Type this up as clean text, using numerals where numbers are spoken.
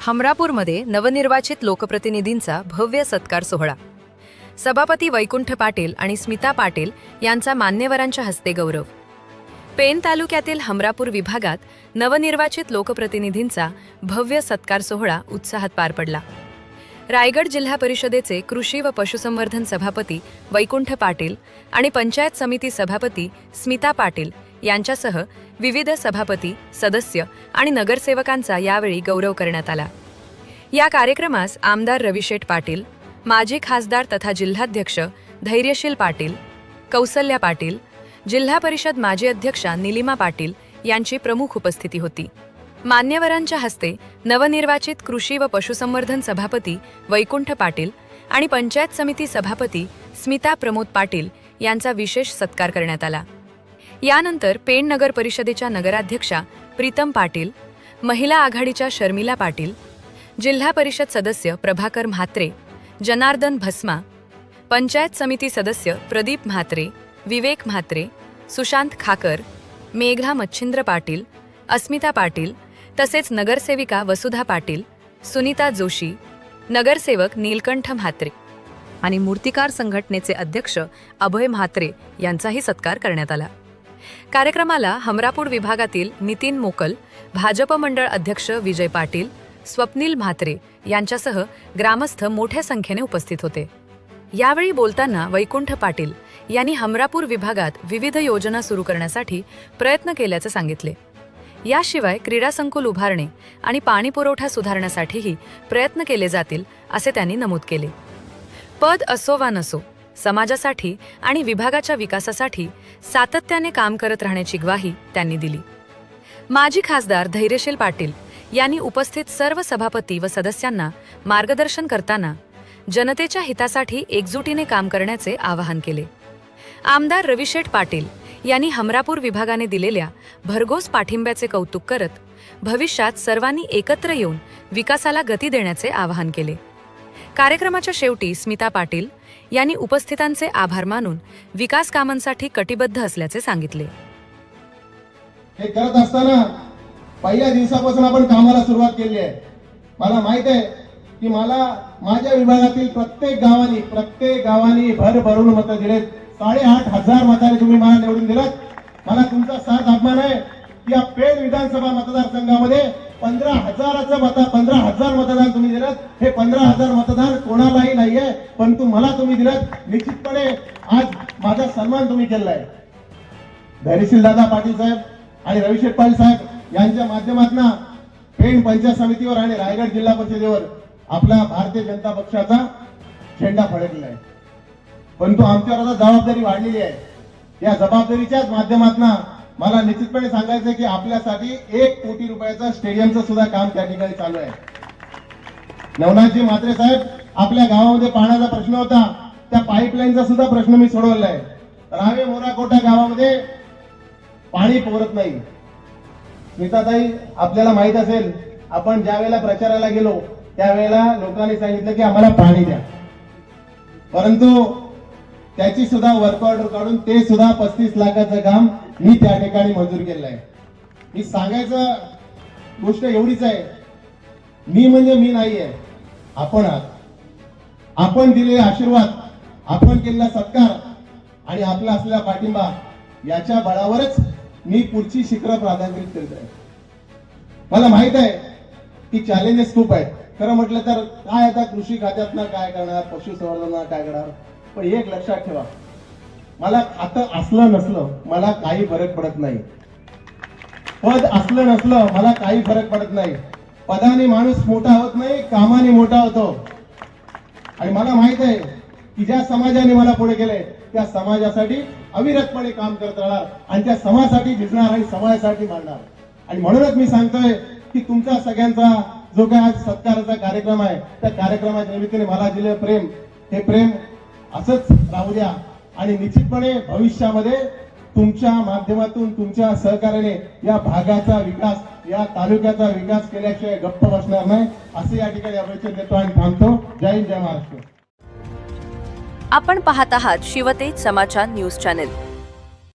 हमरापूरमध्ये नवनिर्वाचित लोकप्रतिनिधींचा भव्य सत्कार सोहळा। सभापती वैकुंठ पाटील आणि स्मिता पाटील यांचा मान्यवरांच्या हस्ते गौरव। पेण तालुक्यातील हमरापूर विभागात नवनिर्वाचित लोकप्रतिनिधींचा भव्य सत्कार सोहळा उत्साहात पार पडला। रायगड जिल्हा परिषदेचे कृषी व पशुसंवर्धन सभापती वैकुंठ पाटील आणि पंचायत समिती सभापती स्मिता पाटील यांच्यासह विविध सभापती, सदस्य आणि नगरसेवकांचा यावेळी गौरव करण्यात आला। या कार्यक्रमास आमदार रविशेठ पाटील, माजी खासदार तथा जिल्हाध्यक्ष धैर्यशील पाटील, कौसल्या पाटील, जिल्हा परिषद माजी अध्यक्षा निलिमा पाटील यांची प्रमुख उपस्थिती होती। मान्यवरांच्या हस्ते नवनिर्वाचित कृषी व पशुसंवर्धन सभापती वैकुंठ पाटील आणि पंचायत समिती सभापती स्मिता प्रमोद पाटील यांचा विशेष सत्कार करण्यात आला। यानंतर पेण नगर परिषदेच्या नगराध्यक्षा प्रीतम पाटील, महिला आघाडीच्या शर्मिला पाटील, जिल्हा परिषद सदस्य प्रभाकर म्हात्रे, जनार्दन भस्मा, पंचायत समिती सदस्य प्रदीप म्हात्रे, विवेक म्हात्रे, सुशांत खाकर, मेघा मच्छिंद्र पाटील, अस्मिता पाटील तसेच नगरसेविका वसुधा पाटील, सुनीता जोशी, नगरसेवक नीलकंठ म्हात्रे आणि मूर्तिकार संघटनेचे अध्यक्ष अभय म्हात्रे यांचाही सत्कार करण्यात आला। कार्यक्रमाला हमरापूर विभागातील नितीन मोकल, भाजप मंडळ अध्यक्ष विजय पाटील, स्वप्नील म्हात्रे यांच्यासह ग्रामस्थ मोठ्या संख्येने उपस्थित होते। यावेळी बोलताना वैकुंठ पाटील यांनी हमरापूर विभागात विविध योजना सुरू करण्यासाठी प्रयत्न केल्याचे सांगितले। याशिवाय क्रीडा संकुल उभारणे आणि पाणी पुरवठा सुधारण्यासाठीही प्रयत्न केले जातील असे त्यांनी नमूद केले। पद असो वा नसो, समाजासाठी आणि विभागाच्या विकासासाठी सातत्याने काम करत राहण्याची ग्वाही त्यांनी दिली। माजी खासदार धैर्यशील पाटील यांनी उपस्थित सर्व सभापती व सदस्यांना मार्गदर्शन करताना जनतेच्या हितासाठी एकजुटीने काम करण्याचे आवाहन केले। आमदार रविशेठ पाटील यांनी हमरापूर विभागाने दिलेल्या भरघोस पाठिंब्याचे कौतुक करत भविष्यात सर्वांनी एकत्र येऊन विकासाला गती देण्याचे आवाहन केले। कार्यक्रमाच्या शेवटी स्मिता पाटील यांनी उपस्थितांचे आभार मानून विकास कामांसाठी कटिबद्ध असल्याचे सांगितले। हे करत असताना पहिल्या दिवसापासून आपण कामाला सुरुवात केली आहे। मला माहित आहे की मला माझ्या विभागातील प्रत्येक गावांनी भरभरून मतं दिलेत। 8,500 मतांनी तुम्ही मला निवडून दिलात। मला तुमचा साथ अभिमान आहे की या पेण विधानसभा मतदारसंघामध्ये 15,000 मतदान तुम्ही दिलात। हे 15,000 मतदान कोणालाही नाहीये, परंतु मला तुम्ही दिलात। निश्चितपणे आज माझा सन्मान तुम्ही केलाय। धैर्यशील दादा पाटील साहेब आणि रविशेठ पाटील साहेब यांच्या माध्यमातून पेण पंचायत समितीवर आणि रायगड जिल्हा परिषदेवर आपला भारतीय जनता पक्षाचा झेंडा फडकलेला आहे, परंतु आमच्यावर आता जबाबदारी वाढलेली आहे। या जबाबदारीच्याच माध्यमातून मला निश्चितपणे सांगायचं की आपल्यासाठी 1 कोटी रुपयाचा स्टेडियमचं सुद्धा काम त्या ठिकाणी चालू आहे। नवनाथजी म्हात्रे साहेब, आपल्या गावामध्ये पाण्याचा प्रश्न होता, त्या पाईपलाईनचा सुद्धा प्रश्न मी सोडवला आहे। रावे मोराकोटा गावामध्ये पाणी पुरत नाही। स्मिताताई, आपल्याला माहित असेल, आपण ज्या वेळेला प्रचाराला गेलो त्यावेळेला लोकांनी सांगितलं की आम्हाला पाणी द्या, परंतु त्याची सुद्धा वर्क ऑर्डर काढून ते सुद्धा 35 लाखाचं काम मी त्या ठिकाणी मंजूर केलं आहे। मी सांगायचं गोष्ट एवढीच आहे, मी म्हणजे मी नाहीये, आपण आहात। आपण दिलेले आशीर्वाद, आपण केलेला सत्कार आणि आपला असलेला पाठिंबा याच्या बळावरच मी पुढची शिखरं प्राधान्यित करत आहे। मला माहित आहे की चॅलेंजेस खूप आहेत। खरं म्हटलं तर काय आता कृषी खात्यातनं काय करणार, पशुसंवर्धनात काय करणार, पण एक लक्षात ठेवा, मला खातं असलं नसलं मला काही फरक पडत नाही। पद असलं नसलं मला काही फरक पडत नाही। पदाने माणूस मोठा होत नाही, कामाने मोठा होतो। आणि मला माहित आहे की ज्या समाजाने मला पुढे केले त्या समाजासाठी अविरतपणे काम करत राहणार आणि त्या समाजासाठी झिजणार आणि समाजासाठी मांडणार। आणि म्हणूनच मी सांगतोय की तुमचा सगळ्यांचा जो काय आज सत्काराचा कार्यक्रम आहे त्या कार्यक्रमाच्या निमित्ताने मला दिलेलं प्रेम, हे प्रेम असंच राहू द्या आणि निश्चितपणे भविष्यामध्ये तुमच्या माध्यमातून, तुमच्या सहकार्याने या भागाचा विकास, या तालुक्याचा विकास केल्याशिवाय गप्प बसणार नाही, असे या ठिकाणी अपेक्षा देतो आणि थांबतो। जय हिंद, जय महाराष्ट्र। आपण पाहत आहात शिवतेज समाचार न्यूज चॅनल।